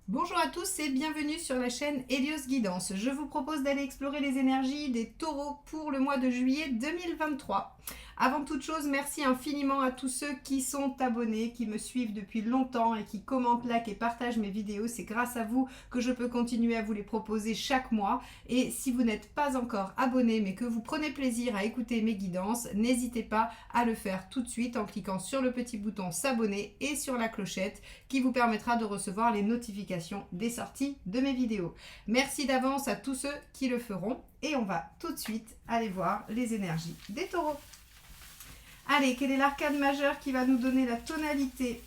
Bonjour à tous et bienvenue sur la chaîne Hélios Guidance. Je vous propose d'aller explorer les énergies des taureaux pour le mois de juillet 2023. Avant toute chose, merci infiniment à tous ceux qui sont abonnés, qui me suivent depuis longtemps et qui commentent, likent et partagent mes vidéos. C'est grâce à vous que je peux continuer à vous les proposer chaque mois. Et si vous n'êtes pas encore abonné mais que vous prenez plaisir à écouter mes guidances, n'hésitez pas à le faire tout de suite en cliquant sur le petit bouton s'abonner et sur la clochette qui vous permettra de recevoir les notifications des sorties de mes vidéos. Merci d'avance à tous ceux qui le feront et on va tout de suite aller voir les énergies des taureaux. Allez, quel est l'arcane majeur qui va nous donner la tonalité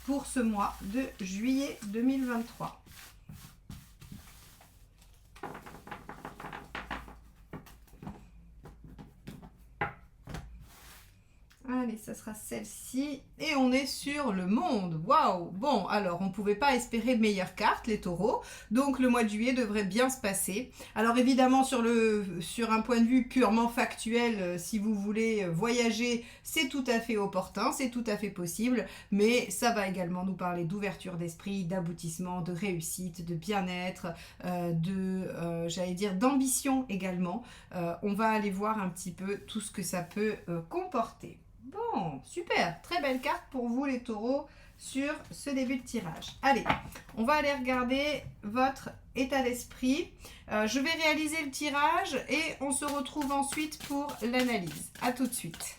pour ce mois de juillet 2023? Allez, ça sera celle-ci. Et on est sur le monde. Waouh! Bon, alors, on ne pouvait pas espérer de meilleures cartes, les taureaux. Donc, le mois de juillet devrait bien se passer. Alors, évidemment, sur un point de vue purement factuel, si vous voulez voyager, c'est tout à fait opportun, c'est tout à fait possible. Mais ça va également nous parler d'ouverture d'esprit, d'aboutissement, de réussite, de bien-être, j'allais dire, d'ambition également. On va aller voir un petit peu tout ce que ça peut comporter. Bon, super, très belle carte pour vous les taureaux sur ce début de tirage. Allez, on va aller regarder votre état d'esprit. Je vais réaliser le tirage et on se retrouve ensuite pour l'analyse. A tout de suite.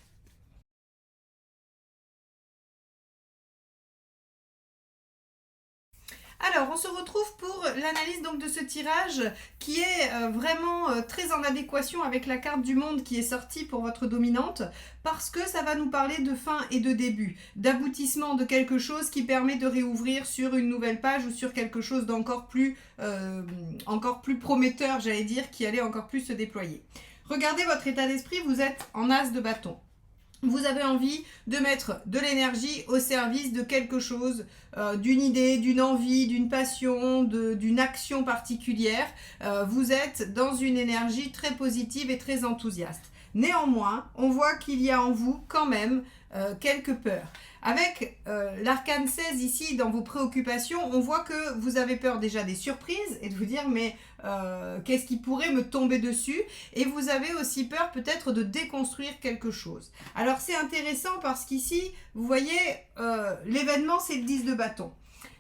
Alors, on se retrouve pour l'analyse donc de ce tirage qui est vraiment très en adéquation avec la carte du monde qui est sortie pour votre dominante parce que ça va nous parler de fin et de début, d'aboutissement de quelque chose qui permet de réouvrir sur une nouvelle page ou sur quelque chose d'encore plus prometteur, j'allais dire, qui allait encore plus se déployer. Regardez votre état d'esprit, vous êtes en as de bâton. Vous avez envie de mettre de l'énergie au service de quelque chose, d'une idée, d'une envie, d'une passion, d'une action particulière. Vous êtes dans une énergie très positive et très enthousiaste. Néanmoins, on voit qu'il y a en vous quand même quelques peurs. Avec l'arcane 16 ici, dans vos préoccupations, on voit que vous avez peur déjà des surprises et de vous dire mais qu'est-ce qui pourrait me tomber dessus? Et vous avez aussi peur peut-être de déconstruire quelque chose. Alors c'est intéressant parce qu'ici, vous voyez, l'événement c'est le 10 de bâton.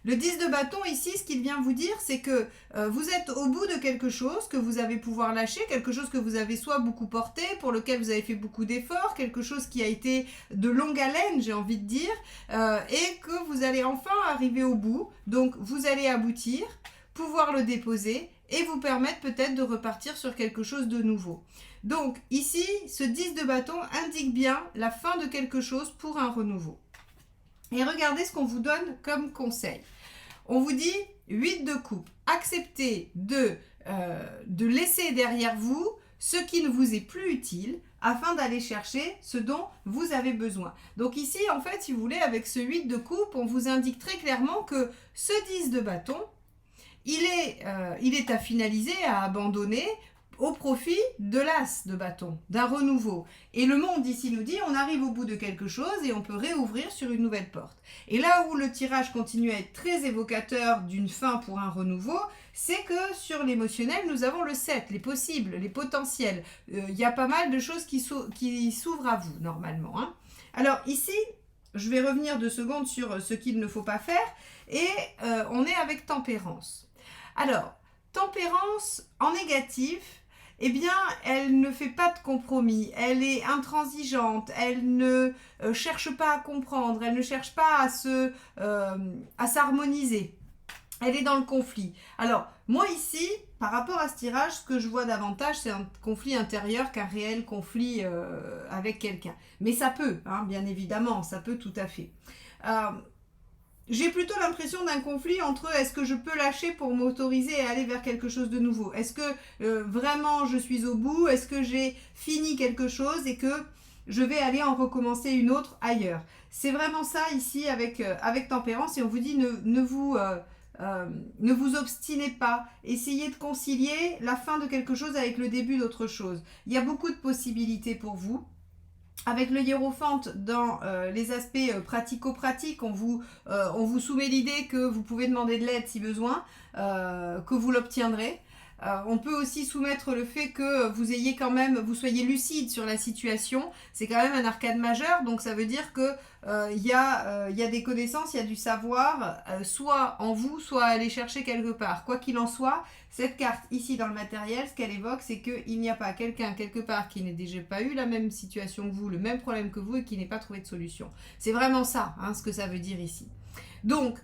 Le 10 de bâton ici, ce qu'il vient vous dire, c'est que vous êtes au bout de quelque chose que vous allez pouvoir lâcher, quelque chose que vous avez soit beaucoup porté, pour lequel vous avez fait beaucoup d'efforts, quelque chose qui a été de longue haleine, j'ai envie de dire, et que vous allez enfin arriver au bout. Donc vous allez aboutir, pouvoir le déposer et vous permettre peut-être de repartir sur quelque chose de nouveau. Donc ici, ce 10 de bâton indique bien la fin de quelque chose pour un renouveau. Et regardez ce qu'on vous donne comme conseil. On vous dit 8 de coupe. Acceptez de laisser derrière vous ce qui ne vous est plus utile afin d'aller chercher ce dont vous avez besoin. Donc ici, en fait, si vous voulez, avec ce 8 de coupe, on vous indique très clairement que ce 10 de bâton, il est à finaliser, à abandonner au profit de l'as de bâton, d'un renouveau. Et le monde ici nous dit, on arrive au bout de quelque chose et on peut réouvrir sur une nouvelle porte. Et là où le tirage continue à être très évocateur d'une fin pour un renouveau, c'est que sur l'émotionnel, nous avons le 7, les possibles, les potentiels. Il y a pas mal de choses qui s'ouvrent à vous, normalement. Hein. Alors ici, je vais revenir 2 secondes sur ce qu'il ne faut pas faire. Et on est avec tempérance. Alors, tempérance en négatif, eh bien, elle ne fait pas de compromis, elle est intransigeante, elle ne cherche pas à comprendre, elle ne cherche pas à s'harmoniser. Elle est dans le conflit. Alors, moi ici, par rapport à ce tirage, ce que je vois davantage, c'est un conflit intérieur qu'un réel conflit avec quelqu'un. Mais ça peut, hein, bien évidemment, ça peut tout à fait. J'ai plutôt l'impression d'un conflit entre est-ce que je peux lâcher pour m'autoriser et aller vers quelque chose de nouveau? Est-ce que vraiment je suis au bout? Est-ce que j'ai fini quelque chose et que je vais aller en recommencer une autre ailleurs? C'est vraiment ça ici avec tempérance et on vous dit ne vous obstinez pas. Essayez de concilier la fin de quelque chose avec le début d'autre chose. Il y a beaucoup de possibilités pour vous. Avec le hiérophante, dans les aspects pratico-pratiques, on vous soumet l'idée que vous pouvez demander de l'aide si besoin, que vous l'obtiendrez. On peut aussi soumettre le fait que vous soyez lucide sur la situation. C'est quand même un arcade majeur, donc ça veut dire que il y a des connaissances, il y a du savoir, soit en vous, soit à aller chercher quelque part. Quoi qu'il en soit, cette carte ici dans le matériel, ce qu'elle évoque, c'est qu'il n'y a pas quelqu'un quelque part qui n'ait déjà pas eu la même situation que vous, le même problème que vous et qui n'ait pas trouvé de solution. C'est vraiment ça, hein, ce que ça veut dire ici. Donc,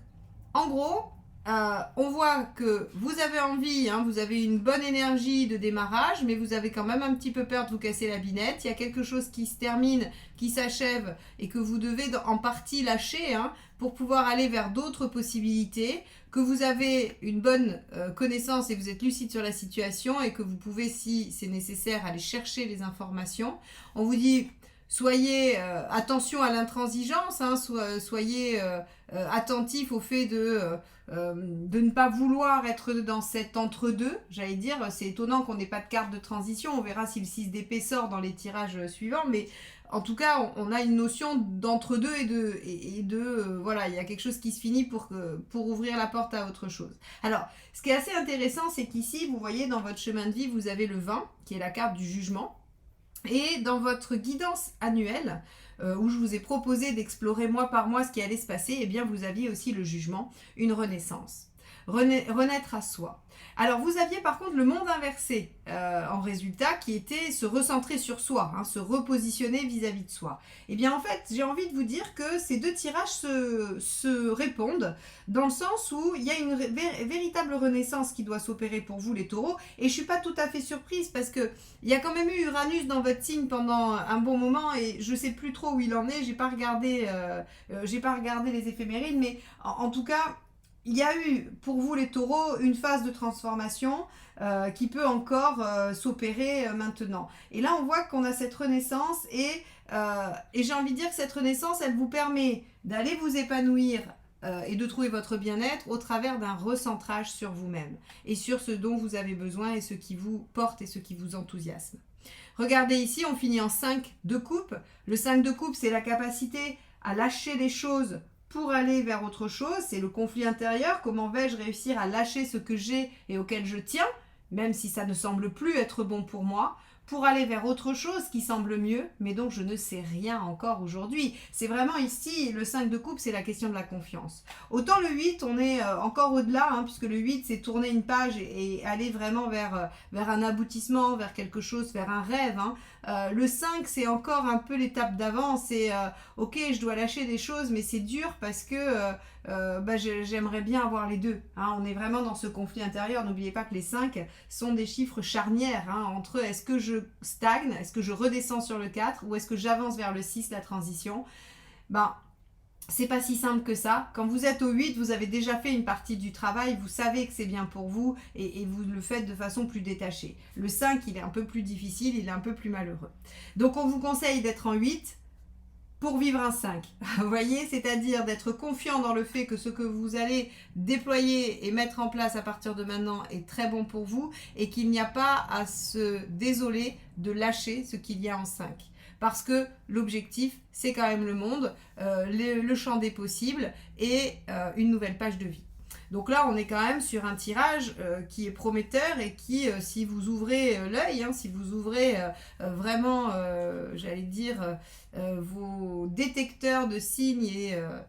en gros, on voit que vous avez envie, hein, vous avez une bonne énergie de démarrage, mais vous avez quand même un petit peu peur de vous casser la binette. Il y a quelque chose qui se termine, qui s'achève et que vous devez en partie lâcher, hein, pour pouvoir aller vers d'autres possibilités, que vous avez une bonne connaissance et vous êtes lucide sur la situation et que vous pouvez, si c'est nécessaire, aller chercher les informations. On vous dit... Soyez attention à l'intransigeance, hein, soyez attentif au fait de ne pas vouloir être dans cet entre-deux, j'allais dire. C'est étonnant qu'on n'ait pas de carte de transition, on verra si le 6 d'épée sort dans les tirages suivants, mais en tout cas, on a une notion d'entre-deux voilà, il y a quelque chose qui se finit pour ouvrir la porte à autre chose. Alors, ce qui est assez intéressant, c'est qu'ici, vous voyez, dans votre chemin de vie, vous avez le 20, qui est la carte du jugement. Et dans votre guidance annuelle, où je vous ai proposé d'explorer mois par mois ce qui allait se passer, eh bien vous aviez aussi le jugement, une renaissance. Renaître à soi. Alors vous aviez par contre le monde inversé en résultat qui était se recentrer sur soi, hein, se repositionner vis-à-vis de soi. Eh bien en fait j'ai envie de vous dire que ces deux tirages se répondent dans le sens où il y a une véritable renaissance qui doit s'opérer pour vous les taureaux et je ne suis pas tout à fait surprise parce que il y a quand même eu Uranus dans votre signe pendant un bon moment et je ne sais plus trop où il en est, j'ai pas regardé les éphémérides mais en tout cas il y a eu pour vous les taureaux une phase de transformation qui peut encore s'opérer maintenant. Et là on voit qu'on a cette renaissance et j'ai envie de dire que cette renaissance elle vous permet d'aller vous épanouir et de trouver votre bien-être au travers d'un recentrage sur vous-même et sur ce dont vous avez besoin et ce qui vous porte et ce qui vous enthousiasme. Regardez ici, on finit en 5 de coupe. Le 5 de coupe, c'est la capacité à lâcher des choses pour aller vers autre chose, c'est le conflit intérieur, comment vais-je réussir à lâcher ce que j'ai et auquel je tiens, même si ça ne semble plus être bon pour moi, pour aller vers autre chose qui semble mieux, mais dont je ne sais rien encore aujourd'hui. C'est vraiment ici, le 5 de coupe, c'est la question de la confiance. Autant le 8, on est encore au-delà, hein, puisque le 8, c'est tourner une page et aller vraiment vers un aboutissement, vers quelque chose, vers un rêve. Hein. Le 5, c'est encore un peu l'étape d'avant, c'est ok, je dois lâcher des choses, mais c'est dur parce que j'aimerais bien avoir les deux. Hein. On est vraiment dans ce conflit intérieur. N'oubliez pas que les 5 sont des chiffres charnières hein, entre est-ce que je stagne, est-ce que je redescends sur le 4 ou est-ce que j'avance vers le 6, la transition. C'est pas si simple que ça. Quand vous êtes au 8, vous avez déjà fait une partie du travail, vous savez que c'est bien pour vous et vous le faites de façon plus détachée. Le 5, il est un peu plus difficile, il est un peu plus malheureux. Donc on vous conseille d'être en 8 pour vivre un 5. Vous voyez, c'est-à-dire d'être confiant dans le fait que ce que vous allez déployer et mettre en place à partir de maintenant est très bon pour vous et qu'il n'y a pas à se désoler de lâcher ce qu'il y a en 5. Parce que l'objectif, c'est quand même le monde, le champ des possibles et une nouvelle page de vie. Donc là, on est quand même sur un tirage qui est prometteur et qui, si vous ouvrez l'œil, hein, si vous ouvrez vraiment, j'allais dire, vos détecteurs de signes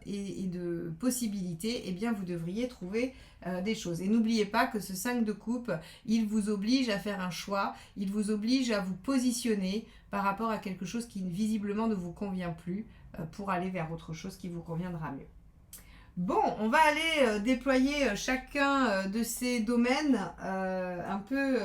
et de possibilités, eh bien, vous devriez trouver des choses. Et n'oubliez pas que ce 5 de coupe, il vous oblige à faire un choix, il vous oblige à vous positionner par rapport à quelque chose qui visiblement ne vous convient plus pour aller vers autre chose qui vous conviendra mieux. Bon, on va aller déployer chacun de ces domaines un peu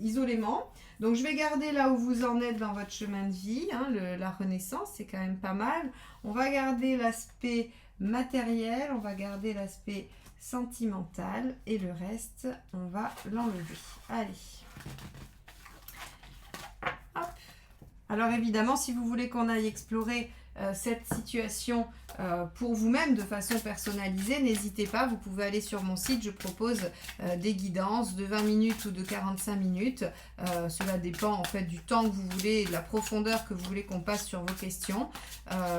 isolément. Donc je vais garder là où vous en êtes dans votre chemin de vie, hein, la renaissance, c'est quand même pas mal. On va garder l'aspect matériel, on va garder l'aspect sentimental et le reste, on va l'enlever. Allez. Hop. Alors évidemment, si vous voulez qu'on aille explorer cette situation pour vous-même de façon personnalisée, n'hésitez pas, vous pouvez aller sur mon site, je propose des guidances de 20 minutes ou de 45 minutes. Cela dépend en fait du temps que vous voulez et de la profondeur que vous voulez qu'on passe sur vos questions.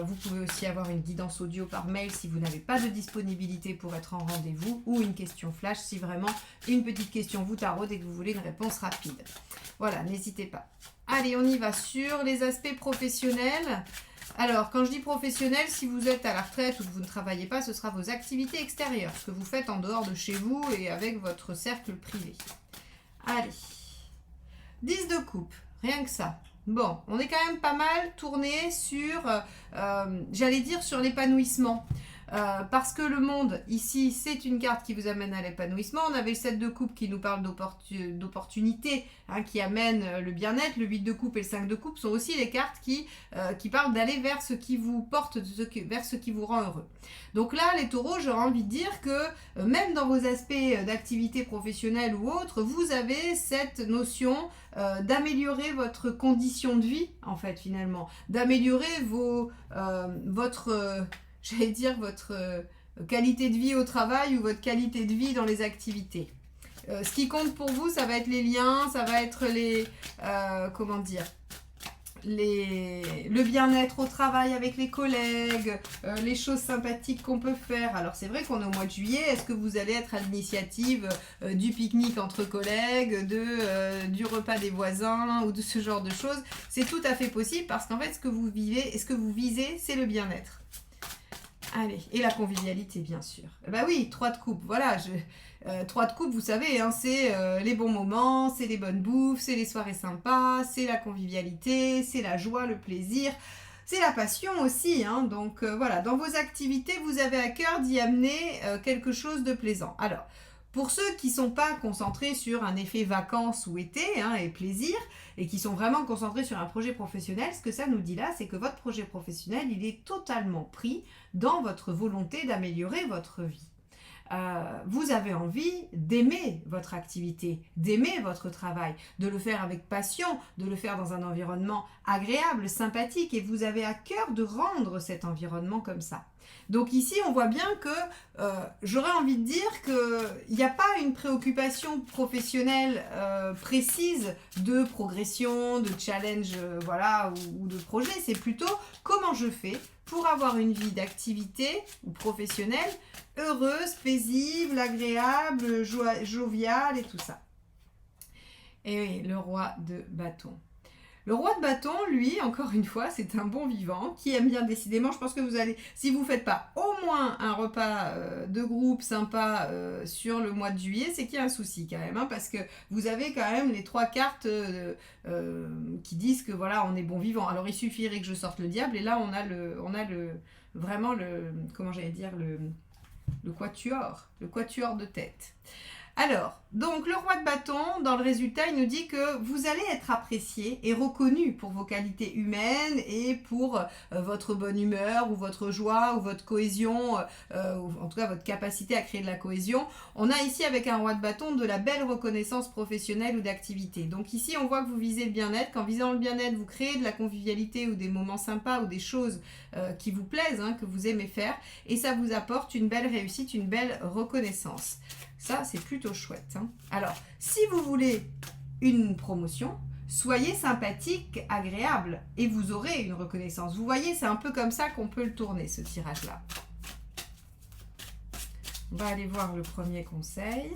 Vous pouvez aussi avoir une guidance audio par mail si vous n'avez pas de disponibilité pour être en rendez-vous, ou une question flash si vraiment une petite question vous taraude et que vous voulez une réponse rapide. Voilà, n'hésitez pas. Allez, on y va sur les aspects professionnels. Alors, quand je dis professionnel, si vous êtes à la retraite ou que vous ne travaillez pas, ce sera vos activités extérieures, ce que vous faites en dehors de chez vous et avec votre cercle privé. Allez, 10 de coupe, rien que ça. Bon, on est quand même pas mal tourné sur, j'allais dire, sur l'épanouissement. Parce que le monde, ici, c'est une carte qui vous amène à l'épanouissement. On avait le 7 de coupe qui nous parle d'opportunités, hein, qui amène le bien-être. Le 8 de coupe et le 5 de coupe sont aussi les cartes qui parlent d'aller vers ce qui vous porte, vers ce qui vous rend heureux. Donc là, les taureaux, j'aurais envie de dire que même dans vos aspects d'activité professionnelle ou autre, vous avez cette notion d'améliorer votre condition de vie, en fait, finalement. D'améliorer votre qualité de vie au travail ou votre qualité de vie dans les activités. Ce qui compte pour vous, ça va être les liens, ça va être le bien-être au travail avec les collègues, les choses sympathiques qu'on peut faire. Alors c'est vrai qu'on est au mois de juillet, est-ce que vous allez être à l'initiative du pique-nique entre collègues, du repas des voisins ou de ce genre de choses? C'est tout à fait possible parce qu'en fait ce que vous vivez et ce que vous visez, c'est le bien-être. Allez, et la convivialité, bien sûr. Bah oui, 3 de coupe, voilà. 3 de coupe, vous savez, hein, c'est les bons moments, c'est les bonnes bouffes, c'est les soirées sympas, c'est la convivialité, c'est la joie, le plaisir, c'est la passion aussi. Hein, donc voilà, dans vos activités, vous avez à cœur d'y amener quelque chose de plaisant. Alors, pour ceux qui ne sont pas concentrés sur un effet vacances ou été hein, et plaisir, et qui sont vraiment concentrés sur un projet professionnel, ce que ça nous dit là, c'est que votre projet professionnel, il est totalement pris dans votre volonté d'améliorer votre vie. Vous avez envie d'aimer votre activité, d'aimer votre travail, de le faire avec passion, de le faire dans un environnement agréable, sympathique, et vous avez à cœur de rendre cet environnement comme ça. Donc ici, on voit bien que j'aurais envie de dire qu'il n'y a pas une préoccupation professionnelle précise de progression, de challenge voilà, ou de projet. C'est plutôt comment je fais pour avoir une vie d'activité ou professionnelle heureuse, paisible, agréable, joviale et tout ça. Et oui, le roi de bâton. Le roi de bâton, lui, encore une fois, c'est un bon vivant qui aime bien décidément. Je pense que vous allez, si vous ne faites pas au moins un repas de groupe sympa sur le mois de juillet, c'est qu'il y a un souci quand même, hein, parce que vous avez quand même les 3 cartes qui disent que voilà, on est bon vivant. Alors il suffirait que je sorte le diable et là on a vraiment le, comment j'allais dire, le quatuor de tête. Alors, donc le roi de bâton, dans le résultat, il nous dit que vous allez être apprécié et reconnu pour vos qualités humaines et pour votre bonne humeur ou votre joie ou votre cohésion, ou en tout cas votre capacité à créer de la cohésion. On a ici avec un roi de bâton de la belle reconnaissance professionnelle ou d'activité. Donc ici, on voit que vous visez le bien-être. Qu'en visant le bien-être, vous créez de la convivialité ou des moments sympas ou des choses qui vous plaisent, hein, que vous aimez faire. Et ça vous apporte une belle réussite, une belle reconnaissance. Ça, c'est plutôt chouette. Hein. Alors, si vous voulez une promotion, soyez sympathique, agréable, et vous aurez une reconnaissance. Vous voyez, c'est un peu comme ça qu'on peut le tourner, ce tirage-là. On va aller voir le premier conseil.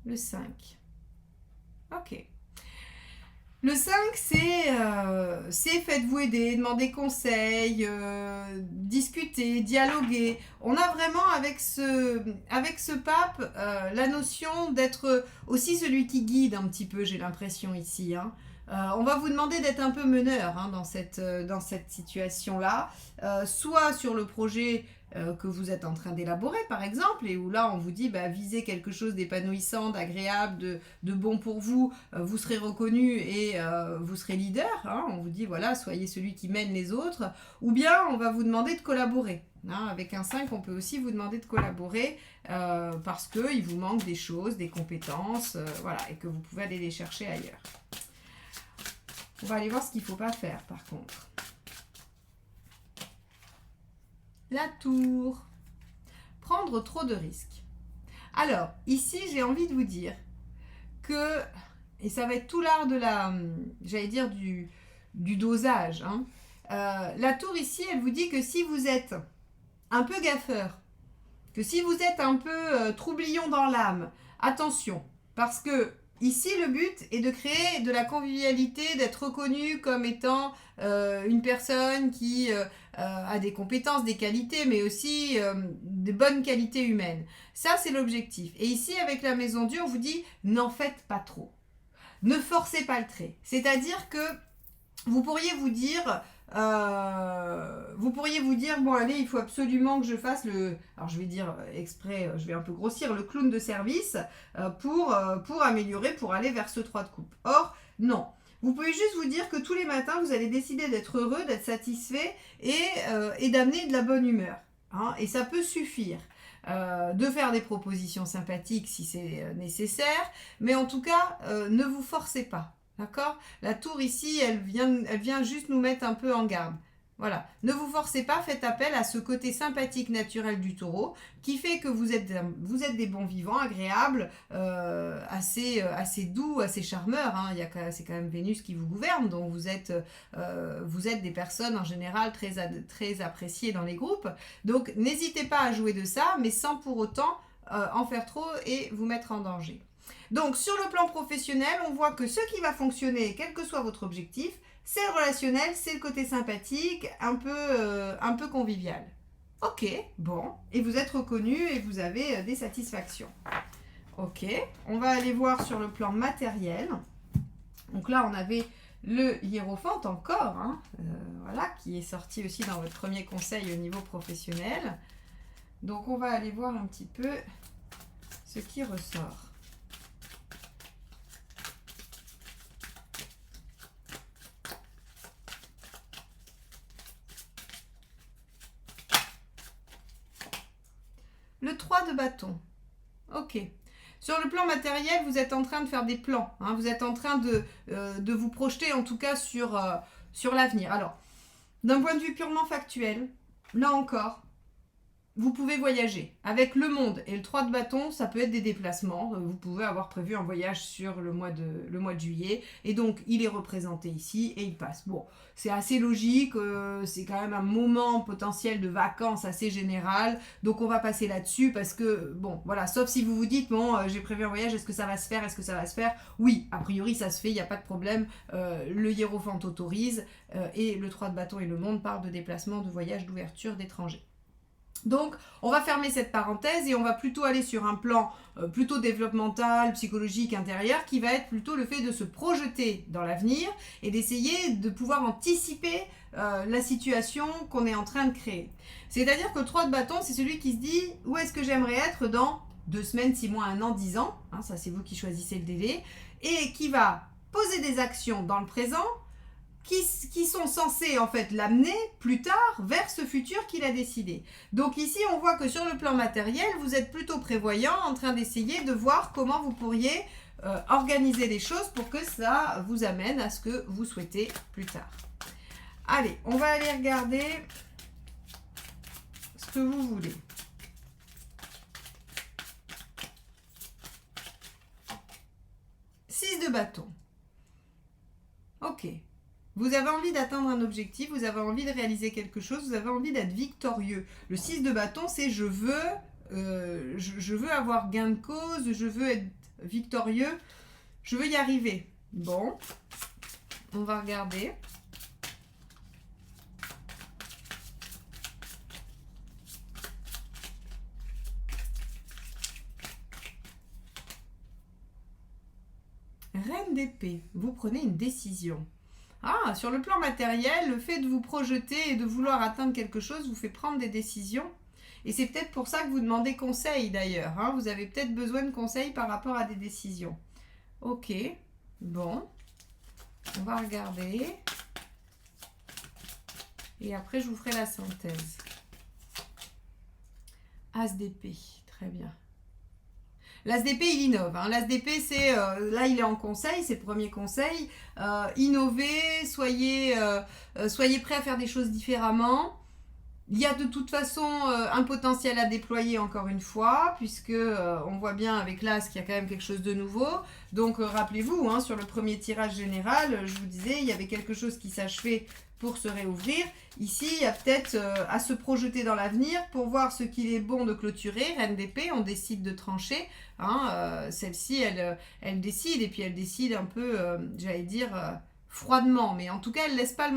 Le 5. Ok. Le 5, c'est faites-vous aider, demandez conseil, discuter, dialoguer. On a vraiment avec ce pape la notion d'être aussi celui qui guide un petit peu, j'ai l'impression ici. Hein. On va vous demander d'être un peu meneur hein, dans cette situation-là, soit sur le projet que vous êtes en train d'élaborer par exemple, et où là on vous dit visez quelque chose d'épanouissant, d'agréable, de bon pour vous, vous serez reconnu et vous serez leader, hein, on vous dit voilà, soyez celui qui mène les autres, ou bien on va vous demander de collaborer. Hein, avec un 5, on peut aussi vous demander de collaborer parce qu'il vous manque des choses, des compétences, voilà, et que vous pouvez aller les chercher ailleurs. On va aller voir ce qu'il ne faut pas faire par contre. La tour. Prendre trop de risques. Alors, ici, j'ai envie de vous dire que, et ça va être tout l'art de la, j'allais dire, du dosage. Hein. La tour ici, elle vous dit que si vous êtes un peu gaffeur, que si vous êtes un peu troublion dans l'âme, attention, parce que ici, le but est de créer de la convivialité, d'être reconnu comme étant une personne qui a des compétences, des qualités, mais aussi de bonnes qualités humaines. Ça, c'est l'objectif. Et ici, avec la maison Dieu, on vous dit, n'en faites pas trop. Ne forcez pas le trait. C'est-à-dire que vous pourriez vous dire, bon allez, il faut absolument que je fasse alors je vais dire exprès, je vais un peu grossir, le clown de service pour améliorer, pour aller vers ce 3 de coupe. Or, non. Vous pouvez juste vous dire que tous les matins, vous allez décider d'être heureux, d'être satisfait et d'amener de la bonne humeur. Hein, et ça peut suffire. De faire des propositions sympathiques si c'est nécessaire, mais en tout cas, ne vous forcez pas. D'accord? La tour ici, elle vient juste nous mettre un peu en garde. Voilà. Ne vous forcez pas, faites appel à ce côté sympathique naturel du taureau qui fait que vous êtes des bons vivants, agréables, assez doux, assez charmeurs. Hein. C'est quand même Vénus qui vous gouverne, donc vous êtes des personnes en général très appréciées dans les groupes. Donc n'hésitez pas à jouer de ça, mais sans pour autant en faire trop et vous mettre en danger. Donc, sur le plan professionnel, on voit que ce qui va fonctionner, quel que soit votre objectif, c'est le relationnel, c'est le côté sympathique, un peu convivial. Ok, bon, et vous êtes reconnu et vous avez des satisfactions. Ok, on va aller voir sur le plan matériel. Donc là, on avait le hiérophante encore, hein, voilà, qui est sorti aussi dans votre premier conseil au niveau professionnel. Donc, on va aller voir un petit peu ce qui ressort. Le 3 de bâton. Ok. Sur le plan matériel, vous êtes en train de faire des plans. Hein, vous êtes en train de vous projeter en tout cas sur l'avenir. Alors, d'un point de vue purement factuel, là encore, vous pouvez voyager. Avec le monde et le 3 de bâton, ça peut être des déplacements. Vous pouvez avoir prévu un voyage sur le mois de juillet. Et donc, il est représenté ici et il passe. Bon, c'est assez logique. C'est quand même un moment potentiel de vacances assez général. Donc, on va passer là-dessus parce que, bon, voilà. Sauf si vous vous dites, bon, j'ai prévu un voyage, est-ce que ça va se faire? Est-ce que ça va se faire? Oui, a priori, ça se fait, il n'y a pas de problème. Le hiérophante autorise. Et le 3 de bâton et le monde parlent de déplacement, de voyage, d'ouverture, d'étrangers. Donc, on va fermer cette parenthèse et on va plutôt aller sur un plan plutôt développemental, psychologique, intérieur, qui va être plutôt le fait de se projeter dans l'avenir et d'essayer de pouvoir anticiper la situation qu'on est en train de créer. C'est-à-dire que le 3 de bâton, c'est celui qui se dit « Où est-ce que j'aimerais être dans 2 semaines, 6 mois, 1 an, 10 ans ?» hein, ça, c'est vous qui choisissez le délai. Et qui va poser des actions dans le présent qui sont censés en fait l'amener plus tard vers ce futur qu'il a décidé. Donc ici, on voit que sur le plan matériel, vous êtes plutôt prévoyant, en train d'essayer de voir comment vous pourriez organiser les choses pour que ça vous amène à ce que vous souhaitez plus tard. Allez, on va aller regarder ce que vous voulez. Six de bâton. Ok. Vous avez envie d'atteindre un objectif, vous avez envie de réaliser quelque chose, vous avez envie d'être victorieux. Le 6 de bâton, c'est je veux avoir gain de cause, je veux être victorieux, je veux y arriver. Bon, on va regarder. Reine d'épée, vous prenez une décision. Ah, sur le plan matériel, le fait de vous projeter et de vouloir atteindre quelque chose vous fait prendre des décisions. Et c'est peut-être pour ça que vous demandez conseil d'ailleurs. Hein. Vous avez peut-être besoin de conseils par rapport à des décisions. Ok, bon. On va regarder. Et après, je vous ferai la synthèse. As d'épée, très bien. L'As d'épée, il innove. Hein. L'As d'épée, c'est là, il est en conseil, c'est le premier conseil. Innovez, soyez prêts à faire des choses différemment. Il y a de toute façon un potentiel à déployer encore une fois, puisque on voit bien avec l'As qu'il y a quand même quelque chose de nouveau. Donc rappelez-vous, hein, sur le premier tirage général, je vous disais, il y avait quelque chose qui s'achevait pour se réouvrir. Ici, il y a peut-être à se projeter dans l'avenir pour voir ce qu'il est bon de clôturer. Reine d'épée, on décide de trancher. Hein, celle-ci, elle décide, et puis elle décide un peu, j'allais dire, froidement. Mais en tout cas, elle ne laisse pas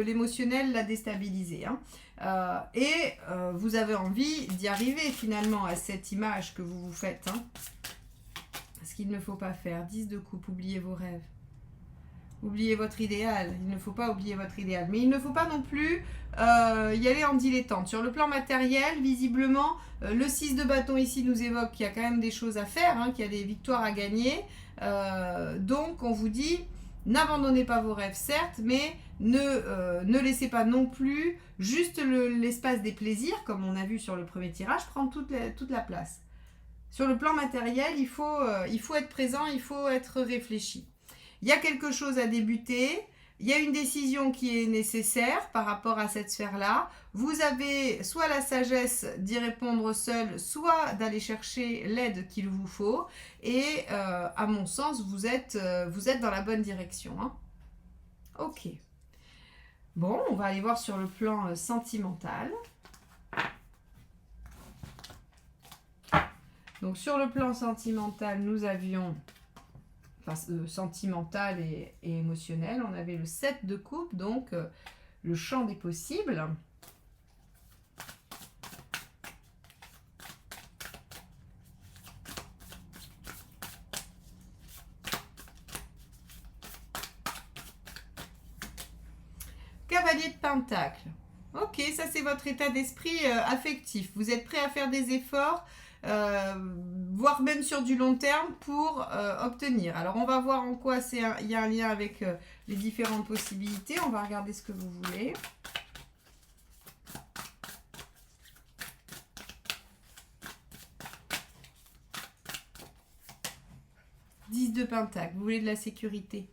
l'émotionnel la déstabiliser. Hein. Vous avez envie d'y arriver finalement à cette image que vous vous faites. Hein. Ce qu'il ne faut pas faire. 10 de coupe, oubliez vos rêves. Oubliez votre idéal. Il ne faut pas oublier votre idéal. Mais il ne faut pas non plus y aller en dilettante. Sur le plan matériel, visiblement, le 6 de bâton ici nous évoque qu'il y a quand même des choses à faire, hein, qu'il y a des victoires à gagner. Donc on vous dit, n'abandonnez pas vos rêves, certes, mais ne laissez pas non plus juste l'espace des plaisirs, comme on a vu sur le premier tirage, prendre toute la place. Sur le plan matériel, il faut être présent, il faut être réfléchi. Il y a quelque chose à débuter, il y a une décision qui est nécessaire par rapport à cette sphère-là. Vous avez soit la sagesse d'y répondre seul, soit d'aller chercher l'aide qu'il vous faut. Et à mon sens, vous êtes dans la bonne direction. Hein. Ok. Bon, on va aller voir sur le plan sentimental. Donc sur le plan sentimental, nous avions... sentimental et émotionnel. On avait le 7 de coupe, donc le champ des possibles. Cavalier de Pentacle. Ok, ça c'est votre état d'esprit affectif. Vous êtes prêt à faire des efforts, voire même sur du long terme pour obtenir. Alors on va voir en quoi il y a un lien avec les différentes possibilités. On va regarder ce que vous voulez. De Pentacle, vous voulez de la sécurité.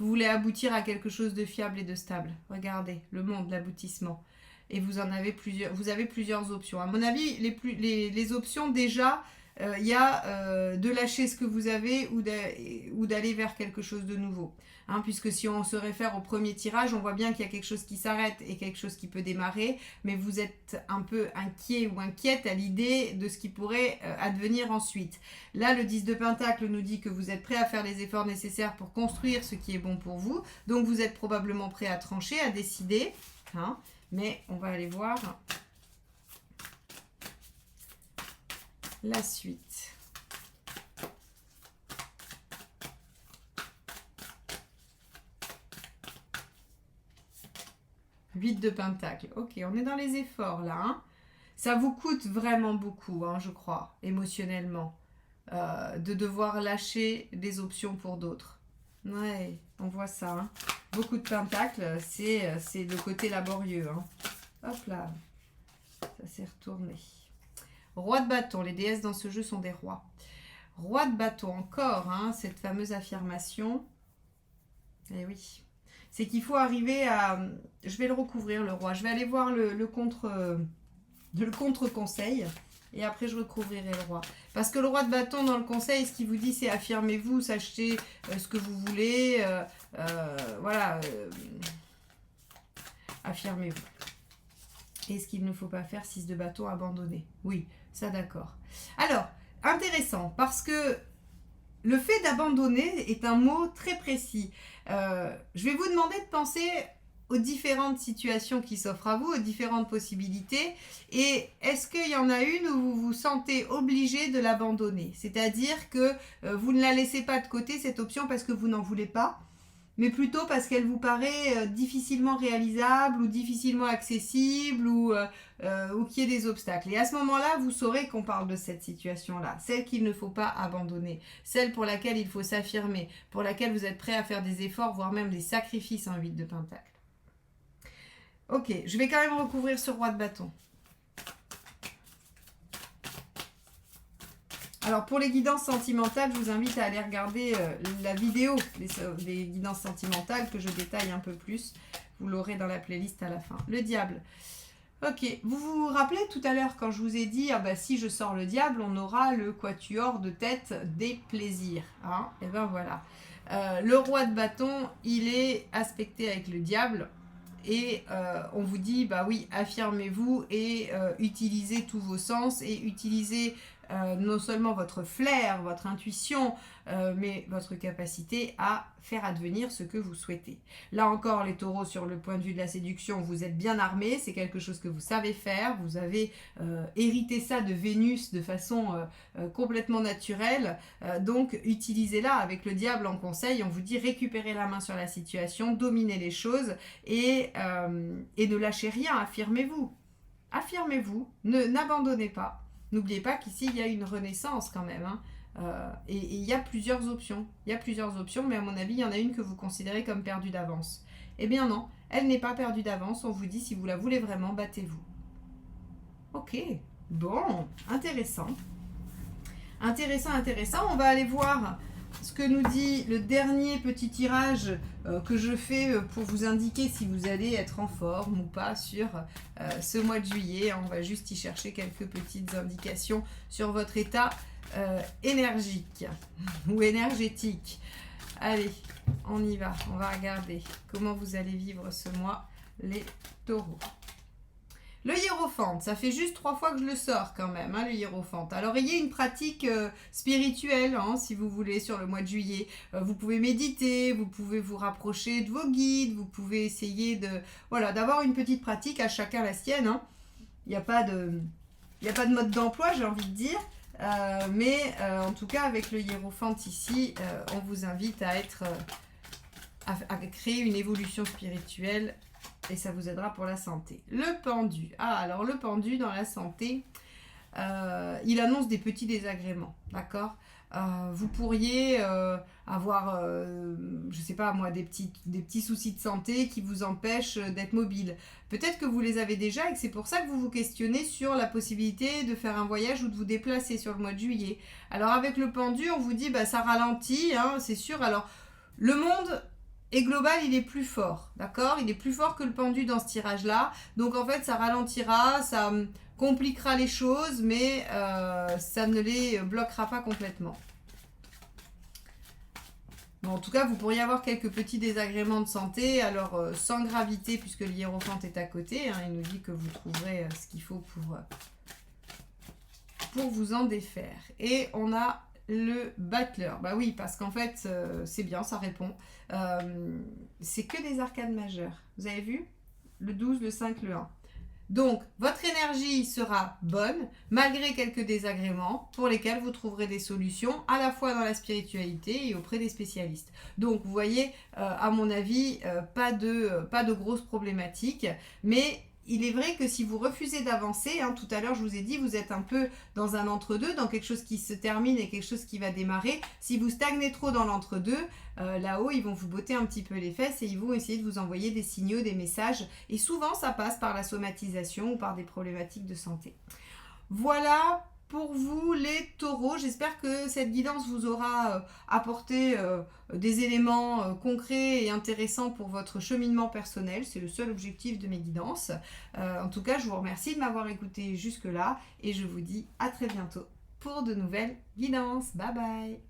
Vous voulez aboutir à quelque chose de fiable et de stable. Regardez, le monde, l'aboutissement. Et vous avez plusieurs options. À mon avis, les options, déjà, il y a de lâcher ce que vous avez ou d'aller vers quelque chose de nouveau. Hein, puisque si on se réfère au premier tirage, on voit bien qu'il y a quelque chose qui s'arrête et quelque chose qui peut démarrer, mais vous êtes un peu inquiet ou inquiète à l'idée de ce qui pourrait advenir ensuite. Là, le 10 de Pentacle nous dit que vous êtes prêt à faire les efforts nécessaires pour construire ce qui est bon pour vous, donc vous êtes probablement prêt à trancher, à décider, hein, mais on va aller voir la suite. 8 de Pentacle. Ok, on est dans les efforts là. Hein. Ça vous coûte vraiment beaucoup, hein, je crois, émotionnellement, de devoir lâcher des options pour d'autres. Ouais, on voit ça. Hein. Beaucoup de Pentacles, c'est le côté laborieux. Hein. Hop là, ça s'est retourné. Roi de bâton, les déesses dans ce jeu sont des rois. Roi de bâton, encore, hein, cette fameuse affirmation. Eh oui. C'est qu'il faut arriver à... Je vais le recouvrir, le roi. Je vais aller voir le contre-conseil. Et après, je recouvrirai le roi. Parce que le roi de bâton, dans le conseil, ce qu'il vous dit, c'est affirmez-vous, sachez ce que vous voulez. Voilà. Affirmez-vous. Et ce qu'il ne faut pas faire, 6 de bâton, abandonner. Oui, ça d'accord. Alors, intéressant, parce que le fait d'abandonner est un mot très précis. Je vais vous demander de penser aux différentes situations qui s'offrent à vous, aux différentes possibilités. Et est-ce qu'il y en a une où vous vous sentez obligé de l'abandonner? C'est-à-dire que vous ne la laissez pas de côté, cette option, parce que vous n'en voulez pas, mais plutôt parce qu'elle vous paraît difficilement réalisable ou difficilement accessible ou qu'il y ait des obstacles. Et à ce moment-là, vous saurez qu'on parle de cette situation-là, celle qu'il ne faut pas abandonner, celle pour laquelle il faut s'affirmer, pour laquelle vous êtes prêt à faire des efforts, voire même des sacrifices en 8 de Pentacle. Ok, je vais quand même recouvrir ce roi de bâton. Alors pour les guidances sentimentales, je vous invite à aller regarder la vidéo des guidances sentimentales que je détaille un peu plus. Vous l'aurez dans la playlist à la fin. Le diable. Ok, vous vous rappelez tout à l'heure quand je vous ai dit, ah bah si je sors le diable, on aura le quatuor de tête des plaisirs. Hein, et ben voilà. Le roi de bâton, il est aspecté avec le diable. Et on vous dit, bah oui, affirmez-vous et utilisez tous vos sens et utilisez non seulement votre flair, votre intuition, mais votre capacité à faire advenir ce que vous souhaitez. Là encore, les taureaux, sur le point de vue de la séduction, vous êtes bien armés, c'est quelque chose que vous savez faire, vous avez hérité ça de Vénus de façon complètement naturelle, donc utilisez-la avec le diable en conseil, on vous dit récupérez la main sur la situation, dominez les choses et ne lâchez rien, affirmez-vous. Affirmez-vous, n'abandonnez pas. N'oubliez pas qu'ici, il y a une renaissance quand même. Hein. Et il y a plusieurs options. Il y a plusieurs options, mais à mon avis, il y en a une que vous considérez comme perdue d'avance. Eh bien non, elle n'est pas perdue d'avance. On vous dit, si vous la voulez vraiment, battez-vous. Ok, bon, intéressant. Intéressant, intéressant. On va aller voir ce que nous dit le dernier petit tirage que je fais pour vous indiquer si vous allez être en forme ou pas sur ce mois de juillet. On va juste y chercher quelques petites indications sur votre état énergique ou énergétique. Allez, on y va. On va regarder comment vous allez vivre ce mois, les taureaux. Le hiérophante, ça fait juste 3 fois que je le sors quand même, hein, le hiérophante. Alors, ayez une pratique spirituelle, hein, si vous voulez, sur le mois de juillet. Vous pouvez méditer, vous pouvez vous rapprocher de vos guides, vous pouvez essayer d'avoir une petite pratique, à chacun la sienne. Hein. Il n'y a pas de mode d'emploi, j'ai envie de dire. Mais en tout cas, avec le hiérophante ici, on vous invite à créer une évolution spirituelle. Et ça vous aidera pour la santé. Le pendu. Alors le pendu dans la santé, il annonce des petits désagréments, d'accord ? Vous pourriez avoir, je sais pas moi, des petits soucis de santé qui vous empêchent d'être mobile. Peut-être que vous les avez déjà et que c'est pour ça que vous vous questionnez sur la possibilité de faire un voyage ou de vous déplacer sur le mois de juillet. Alors avec le pendu, on vous dit, bah ça ralentit, hein, c'est sûr. Alors le monde... Et global, il est plus fort, d'accord ? Il est plus fort que le pendu dans ce tirage-là. Donc en fait, ça ralentira, ça compliquera les choses, mais ça ne les bloquera pas complètement. Bon, en tout cas, vous pourriez avoir quelques petits désagréments de santé, alors sans gravité, puisque le hiérophante est à côté. Hein, il nous dit que vous trouverez ce qu'il faut pour vous en défaire. Et on a... le battleur, bah oui, parce qu'en fait, c'est bien, ça répond. C'est que des arcades majeures. Vous avez vu ? Le 12, le 5, le 1. Donc, votre énergie sera bonne, malgré quelques désagréments, pour lesquels vous trouverez des solutions, à la fois dans la spiritualité et auprès des spécialistes. Donc, vous voyez, à mon avis, pas de grosses problématiques, mais... il est vrai que si vous refusez d'avancer, hein, tout à l'heure je vous ai dit, vous êtes un peu dans un entre-deux, dans quelque chose qui se termine et quelque chose qui va démarrer. Si vous stagnez trop dans l'entre-deux, là-haut, ils vont vous botter un petit peu les fesses et ils vont essayer de vous envoyer des signaux, des messages. Et souvent, ça passe par la somatisation ou par des problématiques de santé. Voilà pour vous les taureaux. J'espère que cette guidance vous aura apporté des éléments concrets et intéressants pour votre cheminement personnel. C'est le seul objectif de mes guidances. En tout cas, je vous remercie de m'avoir écouté jusque-là et je vous dis à très bientôt pour de nouvelles guidances. Bye bye!